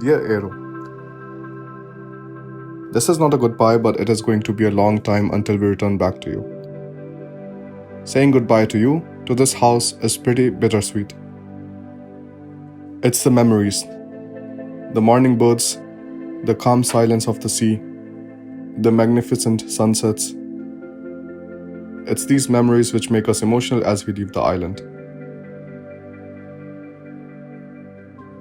Dear Aero, this is not a goodbye, but it is going to be a long time until we return back to you. Saying goodbye to you, to this house, is pretty bittersweet. It's the memories, the morning birds, the calm silence of the sea, the magnificent sunsets. It's these memories which make us emotional as we leave the island.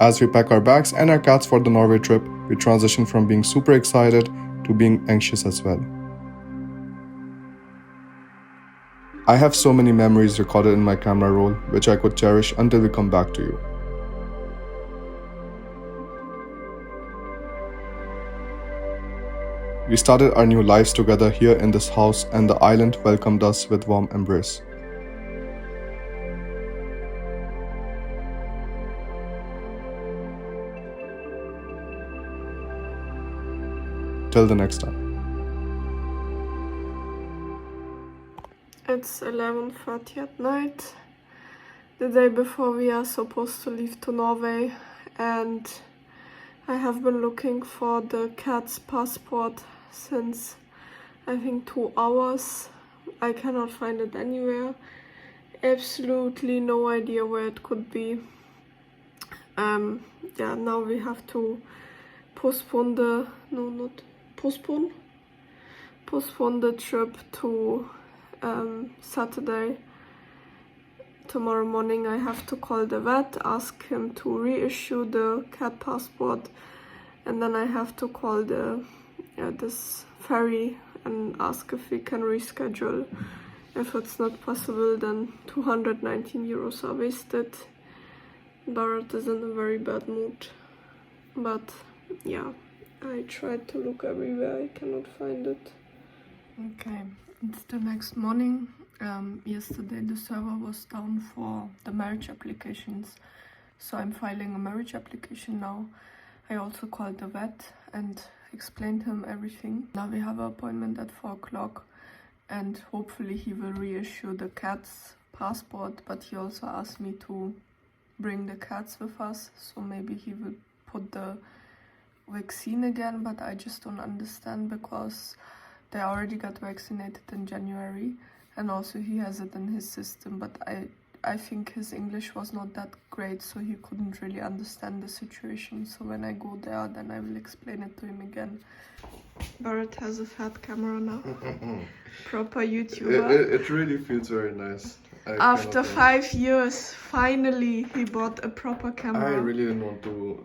As we pack our bags and our cats for the Norway trip, we transition from being super excited to being anxious as well. I have so many memories recorded in my camera roll, which I could cherish until we come back to you. We started our new lives together here in this house, and the island welcomed us with warm embrace. Till the next time. It's 11:30 at night, the day before we are supposed to leave to Norway, and I have been looking for the cat's passport since I think 2 hours. I cannot find it anywhere. Absolutely no idea where it could be. Yeah, now we have to postpone the trip to Saturday. Tomorrow morning I have to call the vet, ask him to reissue the cat passport, and then I have to call this ferry and ask if we can reschedule. If it's not possible, then 219 euros are wasted. Barrett is in a very bad mood, but yeah, I tried to look everywhere, I cannot find it. Okay, it's the next morning. Yesterday the server was down for the marriage applications, so I'm filing a marriage application now. I also called the vet and explained him everything. Now we have an appointment at 4 o'clock, and hopefully he will reissue the cat's passport, but he also asked me to bring the cats with us, so maybe he will put the vaccine again, but I just don't understand because they already got vaccinated in January, and also he has it in his system, but I think his English was not that great, so he couldn't really understand the situation. So when I go there, then I will explain it to him again. Barrett has a fat camera now. Proper YouTuber. It really feels very nice. After 5 years, finally he bought a proper camera. I really didn't want to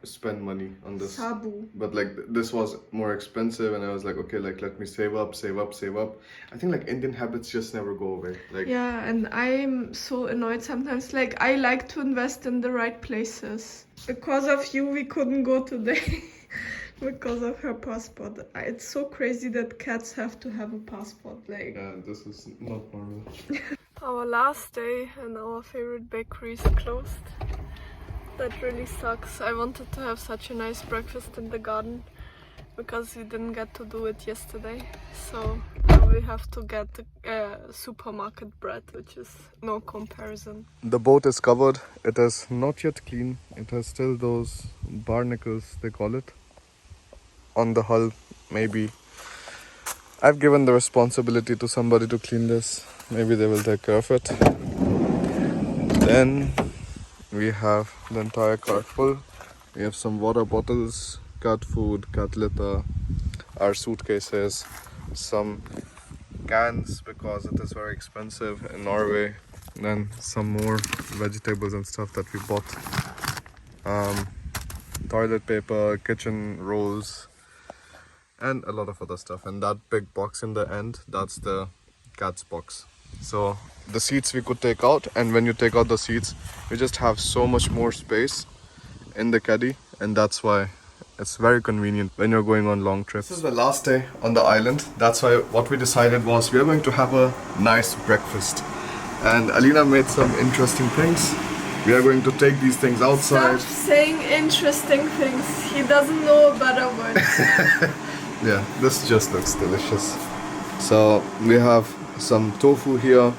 spend money on this. Sabu. But like this was more expensive, and I was like, okay, like let me save up. I think like Indian habits just never go away. Like yeah, and I'm so annoyed sometimes. Like I like to invest in the right places. Because of you, we couldn't go today. Because of her passport. It's so crazy that cats have to have a passport. Like yeah, this is not normal. Our last day and our favorite bakery is closed. That really sucks. I wanted to have such a nice breakfast in the garden because we didn't get to do it yesterday. So now we have to get supermarket bread, which is no comparison. The boat is covered. It is not yet clean. It has still those barnacles, they call it, on the hull. Maybe I've given the responsibility to somebody to clean this. Maybe they will take care of it. Then we have the entire cart full. We have some water bottles, cat food, cat litter, our suitcases, some cans because it is very expensive in Norway. Then some more vegetables and stuff that we bought. Toilet paper, kitchen rolls, and a lot of other stuff. And that big box in the end, that's the cat's box. So the seats we could take out, and when you take out the seats, you just have so much more space in the caddy, and that's why it's very convenient when you're going on long trips. This is the last day on the island. That's why what we decided was we are going to have a nice breakfast. And Alina made some interesting things. We are going to take these things outside. Stop saying interesting things. He doesn't know better words. Yeah, this just looks delicious. So we have some tofu here.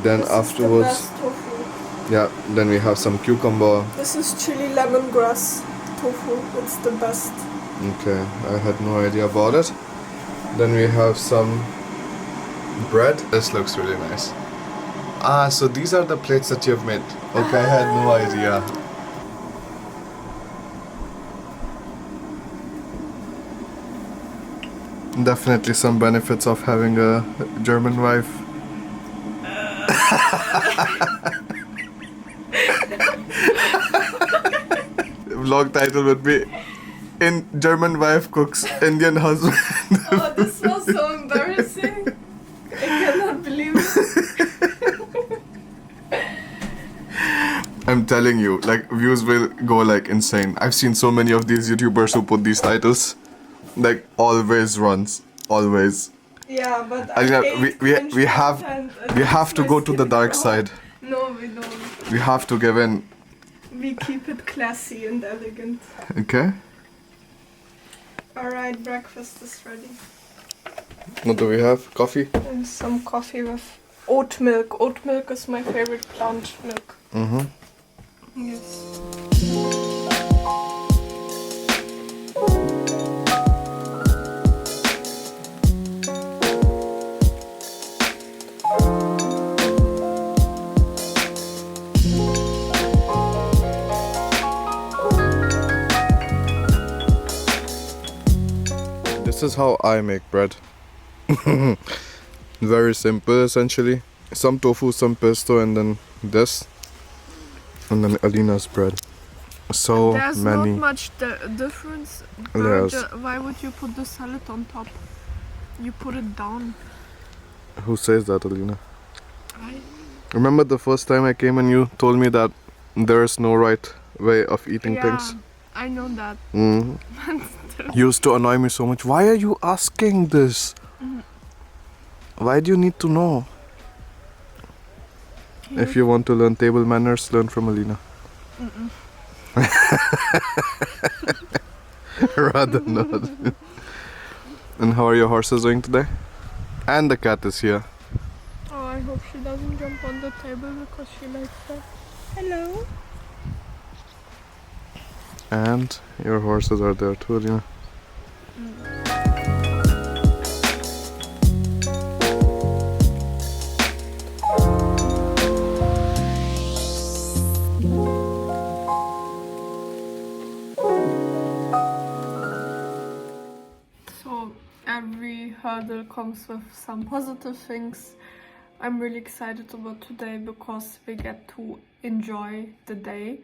Then This afterwards, is the best tofu. yeah, then we have some cucumber. This is chili lemongrass. tofu. It's the best. Okay, I had no idea about it. Then we have some bread. This looks really nice. Ah, so these are the plates that you've made. Okay, I had no idea. Definitely some benefits of having a German wife. Vlog title would be In German Wife Cooks Indian Husband. Oh, this was so embarrassing. I cannot believe it. I'm telling you, like, views will go like insane. I've seen so many of these YouTubers who put these titles. Like, always runs. Always. Yeah, but I I mean, hate cringe we have content, and we it's have to my go to the skin dark color. side. No, we don't. We have to give in. We keep it classy and elegant. Okay? Alright, breakfast is ready. What do we have? Coffee? And some coffee with oat milk. Oat milk is my favorite plant milk. Mm-hmm. Yes. This is how I make bread. Very simple, essentially. Some tofu, some pesto, and then this. And then Alina's bread. So There's many not much difference. layers. Why would you put the salad on top? You put it down. Who says that, Alina? I Remember the first time I came and you told me that there is no right way of eating things? I know that. Mm. Used to annoy me so much. Why are you asking this? Why do you need to know? If you want to learn table manners, learn from Alina. Rather not. And how are your horses doing today? And the cat is here. Oh, I hope she doesn't jump on the table because she likes that. Hello. And your horses are there too, Alina. So every hurdle comes with some positive things. I'm really excited about today because we get to enjoy the day.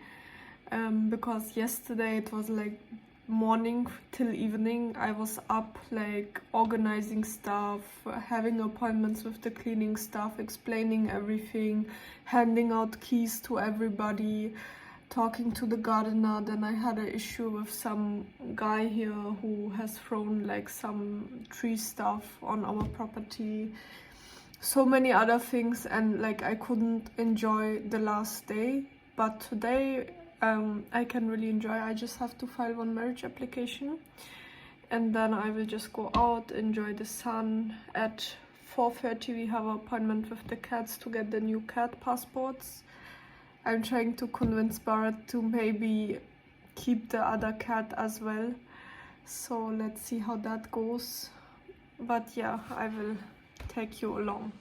Because yesterday it was like morning till evening. I was up like organizing stuff, having appointments with the cleaning staff, explaining everything, handing out keys to everybody, talking to the gardener. Then I had an issue with some guy here who has thrown like some tree stuff on our property. So many other things, and like I couldn't enjoy the last day. But today I can really enjoy. I just have to file one marriage application, and then I will just go out, enjoy the sun. At 4:30 we have an appointment with the cats to get the new cat passports. I'm trying to convince Barrett to maybe keep the other cat as well. So let's see how that goes. But yeah, I will take you along.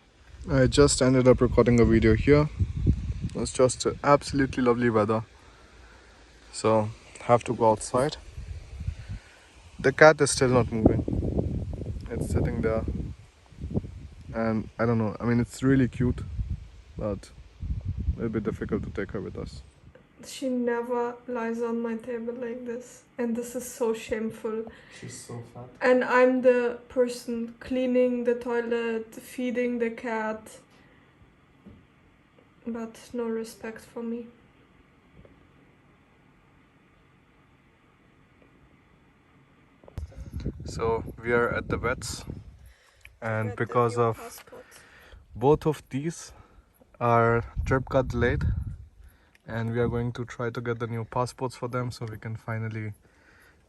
I just ended up recording a video here. It's just absolutely lovely weather. So have to go outside. The cat is still not moving. It's sitting there. And I don't know, I mean it's really cute, but it'll be difficult to take her with us. She never lies on my table like this, and this is so shameful. She's so fat. And I'm the person cleaning the toilet, feeding the cat, but no respect for me. So we are at the vets, and because of both of these our trip got delayed, and we are going to try to get the new passports for them so we can finally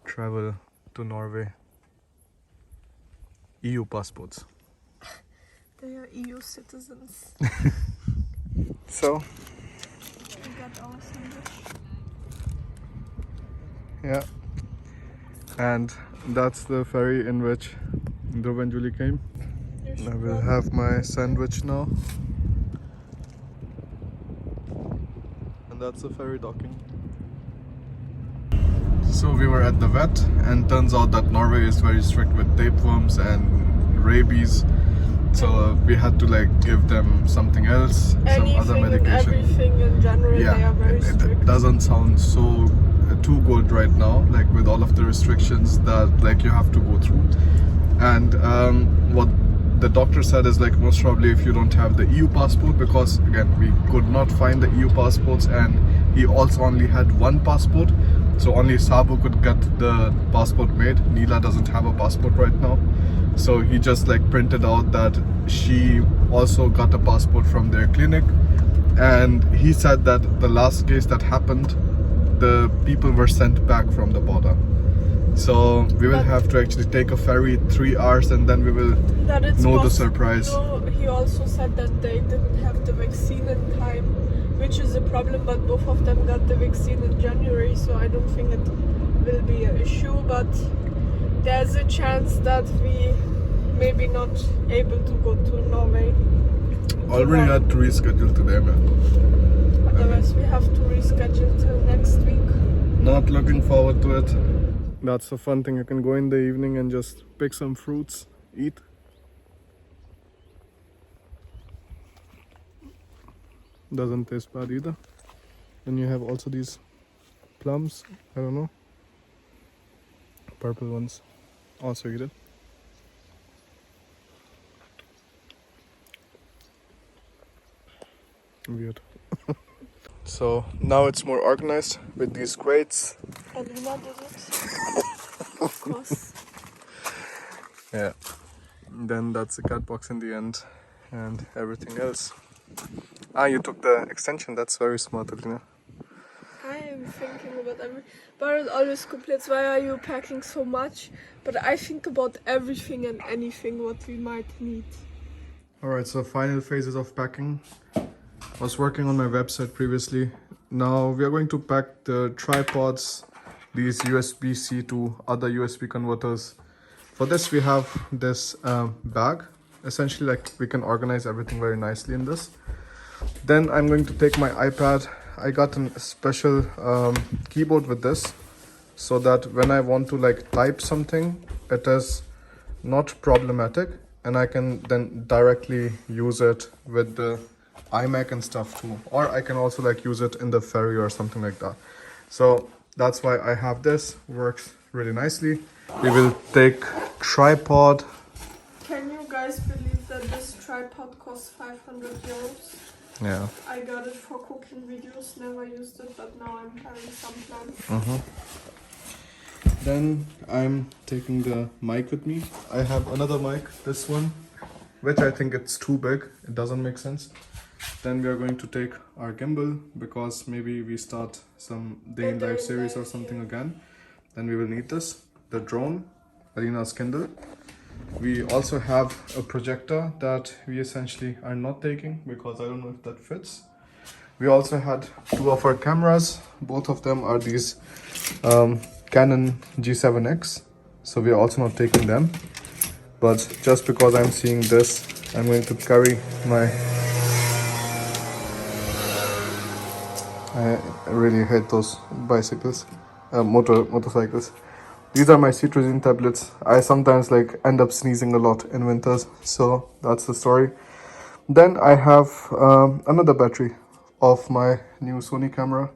travel to Norway. EU passports. They are EU citizens. So We got our sandwich. Yeah. And that's the ferry in which Dhruv and Julie came. I will have my sandwich now. And that's the ferry docking. So we were at the vet, and turns out that Norway is very strict with tapeworms and rabies. So we had to like give them something else, some other medication. And everything in general, they are very strict. It doesn't sound so too good right now, like with all of the restrictions that like you have to go through. And what the doctor said is like most probably if you don't have the EU passport, because again we could not find the EU passports, and he also only had one passport, so only Sabu could get the passport made. Neela doesn't have a passport right now, so he just like printed out that she also got a passport from their clinic. And he said that the last case that happened, the people were sent back from the border. So we will have to actually take a ferry 3 hours, and then we will know the surprise. No, he also said that they didn't have the vaccine in time, which is a problem, but both of them got the vaccine in January, so I don't think it will be an issue, but there's a chance that we maybe not able to go to Norway. Already had to reschedule today, man. Otherwise we have to reschedule till next week. Not looking forward to it. That's a fun thing. You can go in the evening and just pick some fruits, eat. Doesn't taste bad either. Then you have also these plums, I don't know, purple ones. Also eat it. Weird. So now it's more organized with these crates. And Lina did it. Of course. Yeah. Then that's the cat box in the end, and everything else. Ah, you took the extension. That's very smart, Alina. I am thinking about Baron always complains, why are you packing so much? But I think about everything and anything what we might need. Alright, so final phases of packing. I was working on my website previously. Now we are going to pack the tripods, these USB-C to other USB converters. For this we have this bag. Essentially like we can organize everything very nicely in this. Then I'm going to take my iPad. I got a special keyboard with this, so that when I want to like type something, it is not problematic, and I can then directly use it with the iMac and stuff too, or I can also like use it in the ferry or something like that. So that's why I have this. Works really nicely. We will take tripod. Can you guys believe that this tripod costs 500 euros? Yeah. I got it for cooking videos, never used it, but now I'm having some plans. Then I'm taking the mic with me. I have another mic, this one, which I think it's too big. It doesn't make sense. Then we are going to take our gimbal, because maybe we start some day in life series or something again. Then we will need this. The drone, Alina's Kindle. We also have a projector that we essentially are not taking, because I don't know if that fits. We also had two of our cameras. Both of them are these Canon G7X. So we are also not taking them. But just because I'm seeing this, I'm going to carry my... I really hate those bicycles, motorcycles. These are my cetirizine tablets. I sometimes like end up sneezing a lot in winters, so that's the story. Then I have another battery of my new Sony camera,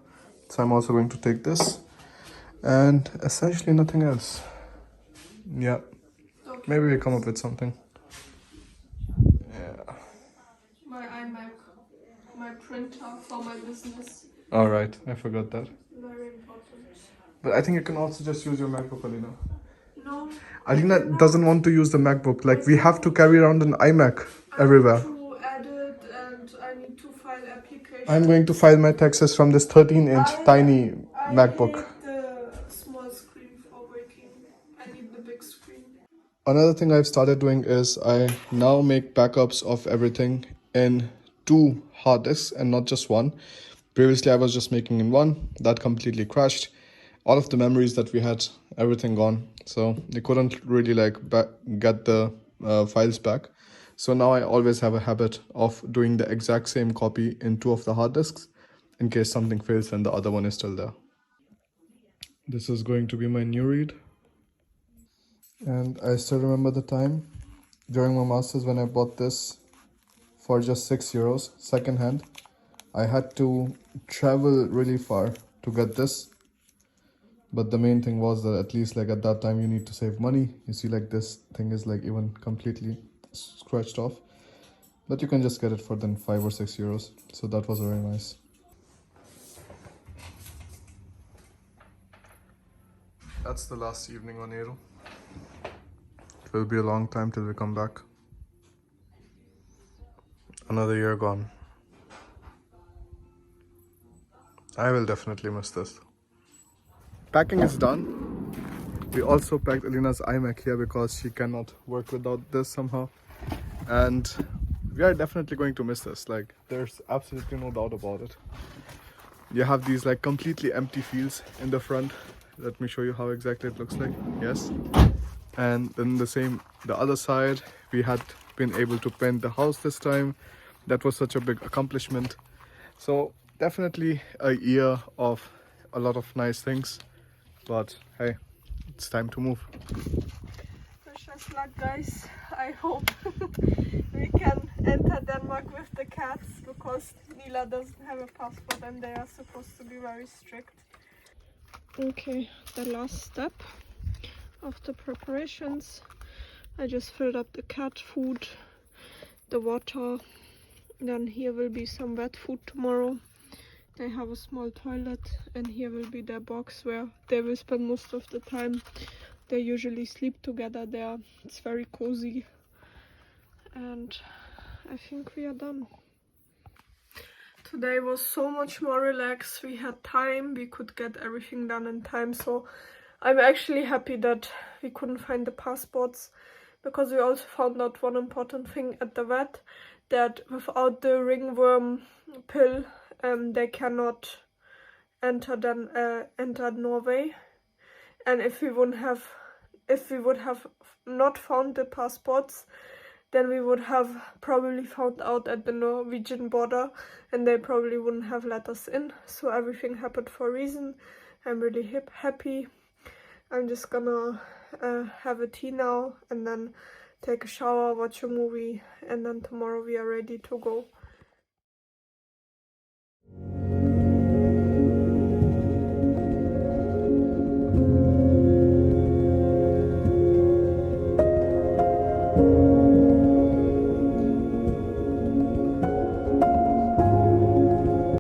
so I'm also going to take this, and essentially nothing else. Yeah, Okay. maybe we come up with something. Yeah. My iMac, my printer for my business. All right, I forgot that. Very important. But I think you can also just use your MacBook, Alina. No. Alina doesn't want to use the MacBook. Like, we have to carry around an iMac everywhere. I need to edit and I need to file applications. I'm going to file my taxes from this 13-inch tiny MacBook. I hate the small screen for working. I need the big screen. Another thing I've started doing is I now make backups of everything in 2 hard disks and not just one. Previously I was just making in one. That completely crashed. all of the memories that we had, everything gone. So you couldn't really like get the files back. So now I always have a habit of doing the exact same copy in two of the hard disks in case something fails and the other one is still there. This is going to be my new read. And I still remember the time during my masters when I bought this for just €6 second hand. I had to travel really far to get this, but the main thing was that at least like at that time you need to save money. You see like this thing is like even completely scratched off, but you can just get it for then €5 or €6, so that was very nice. That's the last evening on Aero. It will be a long time till we come back. Another year gone. I will definitely miss this. Packing is done. We also packed Alina's iMac here because she cannot work without this somehow. And we are definitely going to miss this. Like, there's absolutely no doubt about it. You have these like completely empty fields in the front. Let me show you how exactly it looks like. Yes. And then the other side, we had been able to paint the house this time. That was such a big accomplishment. So definitely a year of a lot of nice things, but hey, it's time to move. Wish us luck, guys. I hope we can enter Denmark with the cats, because Nila doesn't have a passport and they are supposed to be very strict. Okay, the last step of the preparations. I just filled up the cat food, the water. Then here will be some wet food tomorrow. They have a small toilet, and here will be their box where they will spend most of the time. They usually sleep together there. It's very cozy. And I think we are done. Today was so much more relaxed. We had time, we could get everything done in time. So I'm actually happy that we couldn't find the passports, because we also found out one important thing at the vet, that without the ringworm pill, they cannot enter Norway. And if we would have not found the passports, then we would have probably found out at the Norwegian border, and they probably wouldn't have let us in. So everything happened for a reason. I'm really happy. I'm just gonna have a tea now, and then take a shower, watch a movie, and then tomorrow we are ready to go.